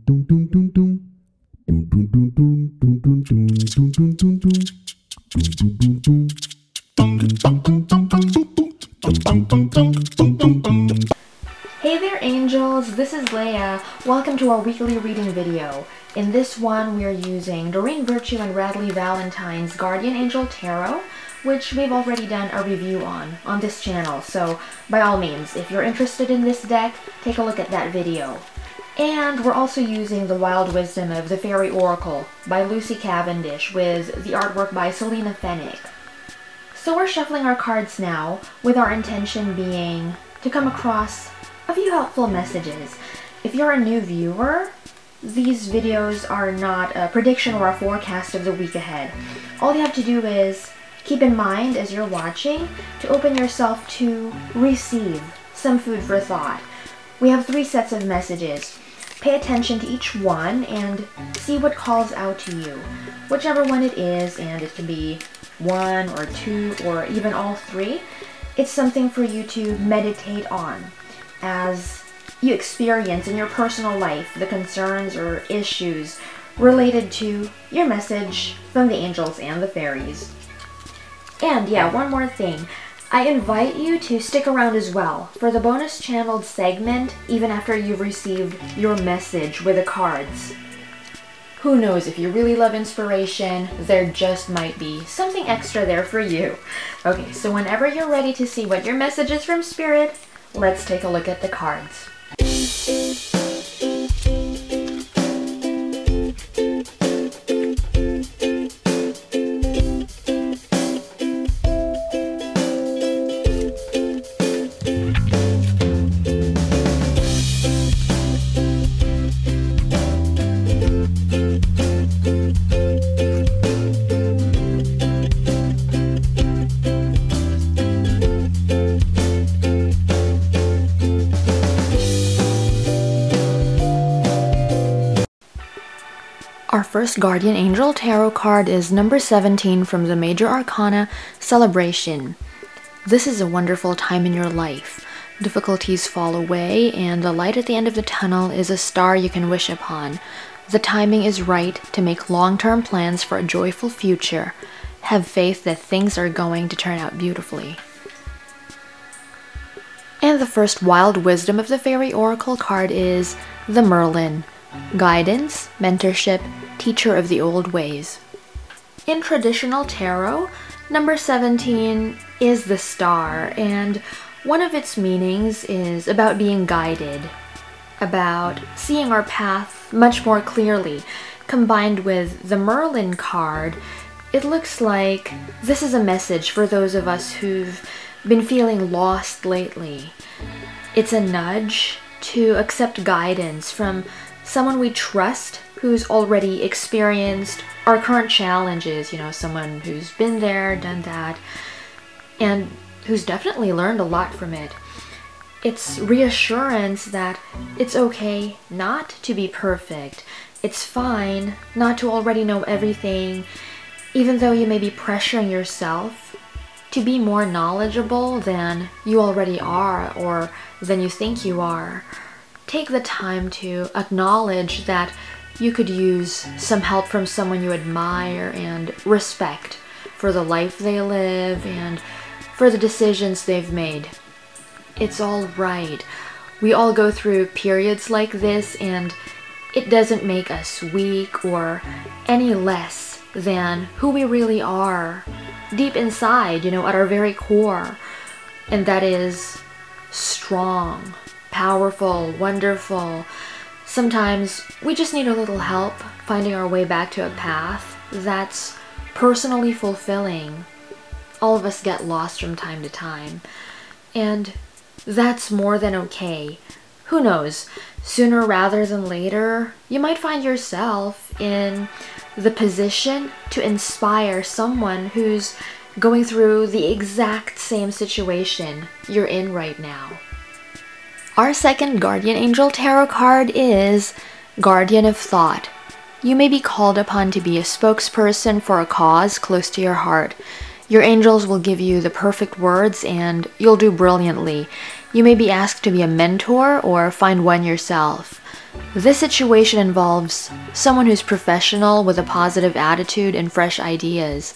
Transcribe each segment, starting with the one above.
Hey there angels, this is Leia. Welcome to our weekly reading video. In this one we are using Doreen Virtue and Radley Valentine's Guardian Angel Tarot, which we've already done a review on this channel. So by all means, if you're interested in this deck, take a look at that video. And we're also using The Wild Wisdom of the Fairy Oracle by Lucy Cavendish with the artwork by Selena Fennick. So we're shuffling our cards now, with our intention being to come across a few helpful messages. If you're a new viewer, these videos are not a prediction or a forecast of the week ahead. All you have to do is keep in mind as you're watching to open yourself to receive some food for thought. We have 3 sets of messages. Pay attention to each one and see what calls out to you. Whichever one it is, and it can be 1 or 2 or even all 3, it's something for you to meditate on as you experience in your personal life the concerns or issues related to your message from the angels and the fairies. And yeah, one more thing. I invite you to stick around as well for the bonus channeled segment even after you've received your message with the cards. Who knows, if you really love inspiration, there just might be something extra there for you. Okay, so whenever you're ready to see what your message is from Spirit, let's take a look at the cards. Our first Guardian Angel Tarot card is number 17 from the Major Arcana Celebration. This is a wonderful time in your life. Difficulties fall away, and the light at the end of the tunnel is a star you can wish upon. The timing is right to make long-term plans for a joyful future. Have faith that things are going to turn out beautifully. And the first Wild Wisdom of the Fairy Oracle card is the Merlin. Guidance, mentorship, teacher of the old ways. In traditional tarot, number 17 is the star, and one of its meanings is about being guided, about seeing our path much more clearly. Combined with the Merlin card, it looks like this is a message for those of us who've been feeling lost lately. It's a nudge to accept guidance from someone we trust who's already experienced our current challenges, you know, someone who's been there, done that, and who's definitely learned a lot from it. It's reassurance that it's okay not to be perfect. It's fine not to already know everything, even though you may be pressuring yourself to be more knowledgeable than you already are or than you think you are. Take the time to acknowledge that you could use some help from someone you admire and respect for the life they live and for the decisions they've made. It's all right. We all go through periods like this, and it doesn't make us weak or any less than who we really are deep inside, you know, at our very core. And that is strong, powerful, wonderful. Sometimes we just need a little help finding our way back to a path that's personally fulfilling. All of us get lost from time to time, and that's more than okay. Who knows, sooner rather than later, you might find yourself in the position to inspire someone who's going through the exact same situation you're in right now. Our second Guardian Angel Tarot card is Guardian of Thought. You may be called upon to be a spokesperson for a cause close to your heart. Your angels will give you the perfect words and you'll do brilliantly. You may be asked to be a mentor or find one yourself. This situation involves someone who's professional with a positive attitude and fresh ideas.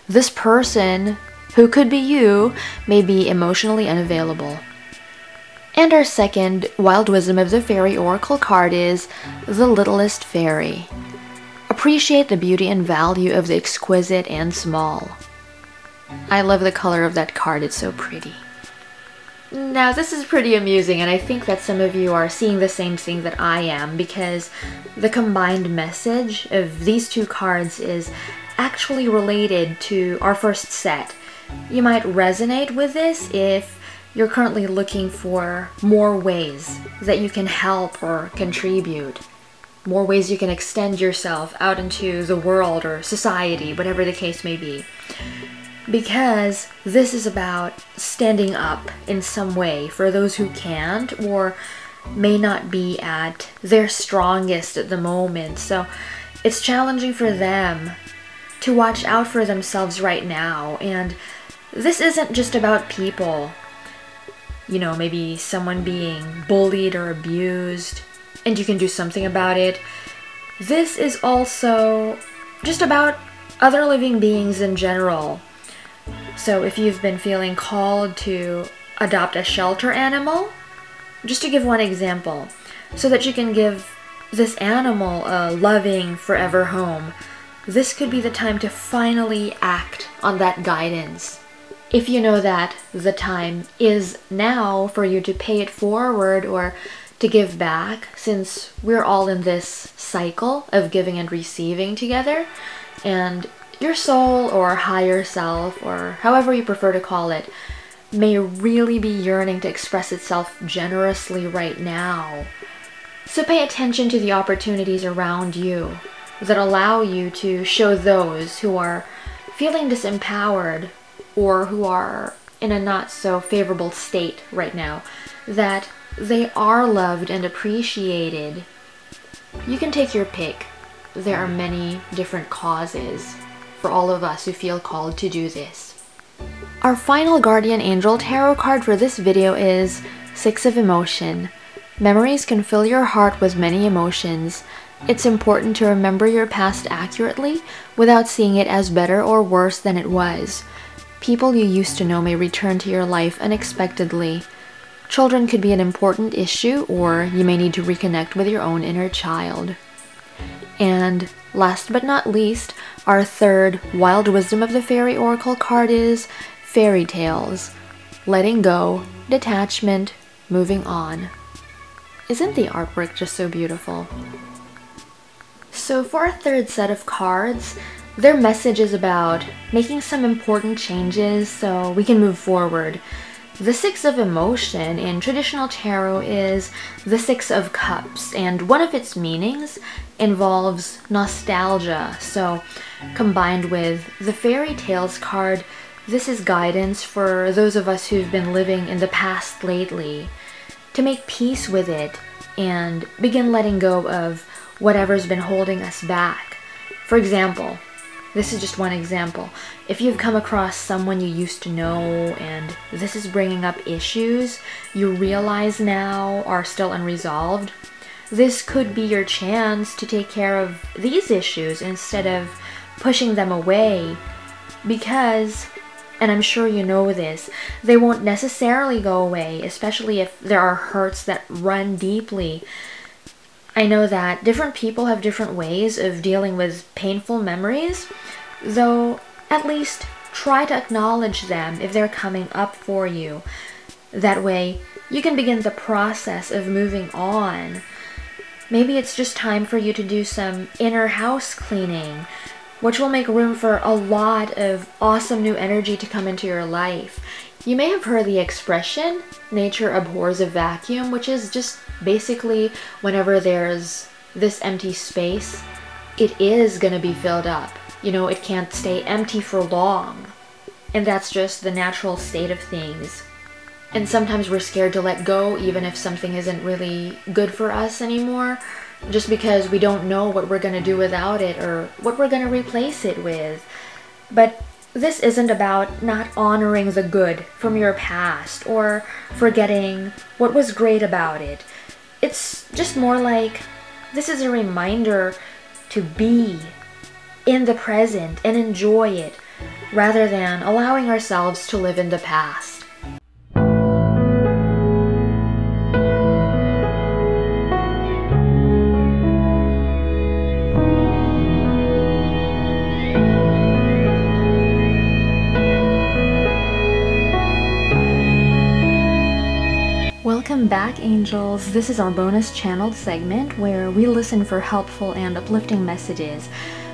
This person, who could be you, may be emotionally unavailable. And our second Wild Wisdom of the Fairy Oracle card is the Littlest Fairy. Appreciate the beauty and value of the exquisite and small. I love the color of that card, it's so pretty. Now this is pretty amusing, and I think that some of you are seeing the same thing that I am, because the combined message of these two cards is actually related to our first set. You might resonate with this if you're currently looking for more ways that you can help or contribute. More ways you can extend yourself out into the world or society, whatever the case may be. Because this is about standing up in some way for those who can't or may not be at their strongest at the moment. So it's challenging for them to watch out for themselves right now. And this isn't just about people, you know, maybe someone being bullied or abused and you can do something about it. This is also just about other living beings in general. So if you've been feeling called to adopt a shelter animal, just to give one example, so that you can give this animal a loving forever home, this could be the time to finally act on that guidance. If you know that the time is now for you to pay it forward or to give back, since we're all in this cycle of giving and receiving together, and your soul or higher self, or however you prefer to call it, may really be yearning to express itself generously right now. So pay attention to the opportunities around you that allow you to show those who are feeling disempowered or who are in a not so favorable state right now that they are loved and appreciated. You can take your pick. There are many different causes for all of us who feel called to do this. Our final Guardian Angel Tarot card for this video is Six of Emotion. Memories can fill your heart with many emotions. It's important to remember your past accurately without seeing it as better or worse than it was. People you used to know may return to your life unexpectedly. Children could be an important issue, or you may need to reconnect with your own inner child. And last but not least, our third Wild Wisdom of the Fairy Oracle card is Fairy Tales. Letting go, detachment, moving on. Isn't the artwork just so beautiful? So for our third set of cards, their message is about making some important changes so we can move forward. The Six of Emotion in traditional tarot is the Six of Cups, and one of its meanings involves nostalgia. So combined with the Fairy Tales card, this is guidance for those of us who've been living in the past lately, to make peace with it and begin letting go of whatever's been holding us back. For example, this is just one example. If you've come across someone you used to know and this is bringing up issues you realize now are still unresolved, this could be your chance to take care of these issues instead of pushing them away, because, and I'm sure you know this, they won't necessarily go away, especially if there are hurts that run deeply. I know that different people have different ways of dealing with painful memories, though at least try to acknowledge them if they're coming up for you. That way, you can begin the process of moving on. Maybe it's just time for you to do some inner house cleaning, which will make room for a lot of awesome new energy to come into your life. You may have heard the expression, nature abhors a vacuum, which is just basically whenever there's this empty space, it is going to be filled up. You know, it can't stay empty for long. And that's just the natural state of things. And sometimes we're scared to let go even if something isn't really good for us anymore, just because we don't know what we're going to do without it or what we're going to replace it with. But this isn't about not honoring the good from your past or forgetting what was great about it. It's just more like this is a reminder to be in the present and enjoy it rather than allowing ourselves to live in the past. Welcome back, angels. This is our bonus channeled segment where we listen for helpful and uplifting messages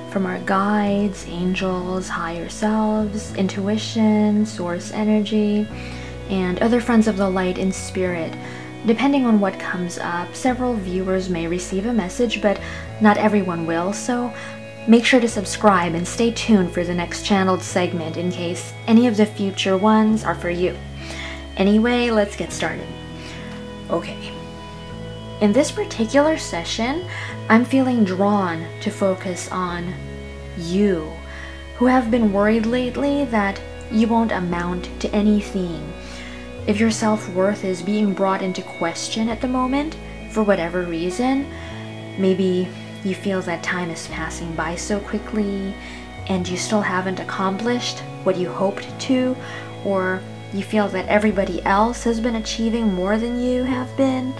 from our guides, angels, higher selves, intuition, source energy, and other friends of the light in spirit. Depending on what comes up, several viewers may receive a message, but not everyone will, so make sure to subscribe and stay tuned for the next channeled segment in case any of the future ones are for you. Anyway, let's get started. Okay, in this particular session, I'm feeling drawn to focus on you, who have been worried lately that you won't amount to anything. If your self-worth is being brought into question at the moment, for whatever reason, maybe you feel that time is passing by so quickly and you still haven't accomplished what you hoped to, or you feel that everybody else has been achieving more than you have been.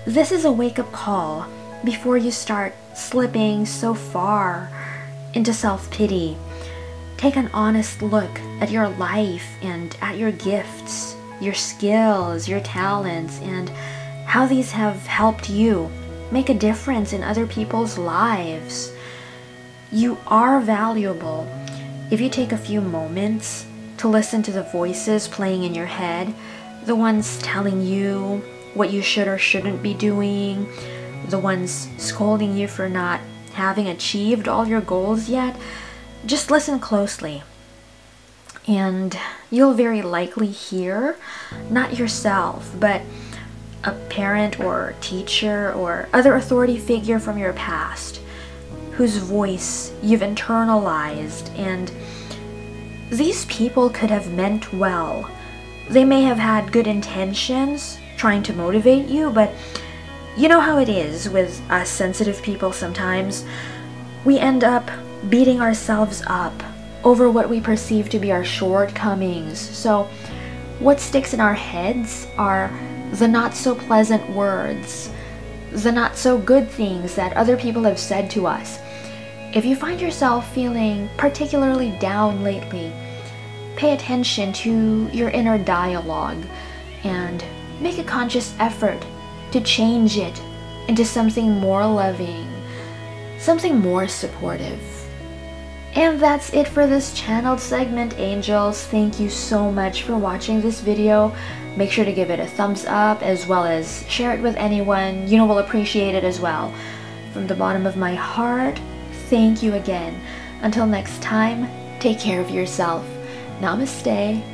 This is a wake-up call before you start slipping so far into self-pity. Take an honest look at your life and at your gifts, your skills, your talents, and how these have helped you make a difference in other people's lives. You are valuable. If you take a few moments to listen to the voices playing in your head, the ones telling you what you should or shouldn't be doing, the ones scolding you for not having achieved all your goals yet, just listen closely. And you'll very likely hear, not yourself, but a parent or teacher or other authority figure from your past, whose voice you've internalized. And these people could have meant well. They may have had good intentions, trying to motivate you, but you know how it is with us sensitive people sometimes. We end up beating ourselves up over what we perceive to be our shortcomings. So what sticks in our heads are the not so pleasant words, the not so good things that other people have said to us. If you find yourself feeling particularly down lately, pay attention to your inner dialogue and make a conscious effort to change it into something more loving, something more supportive. And that's it for this channeled segment, angels. Thank you so much for watching this video. Make sure to give it a thumbs up as well as share it with anyone you know will appreciate it as well. From the bottom of my heart, thank you again. Until next time, take care of yourself. Namaste.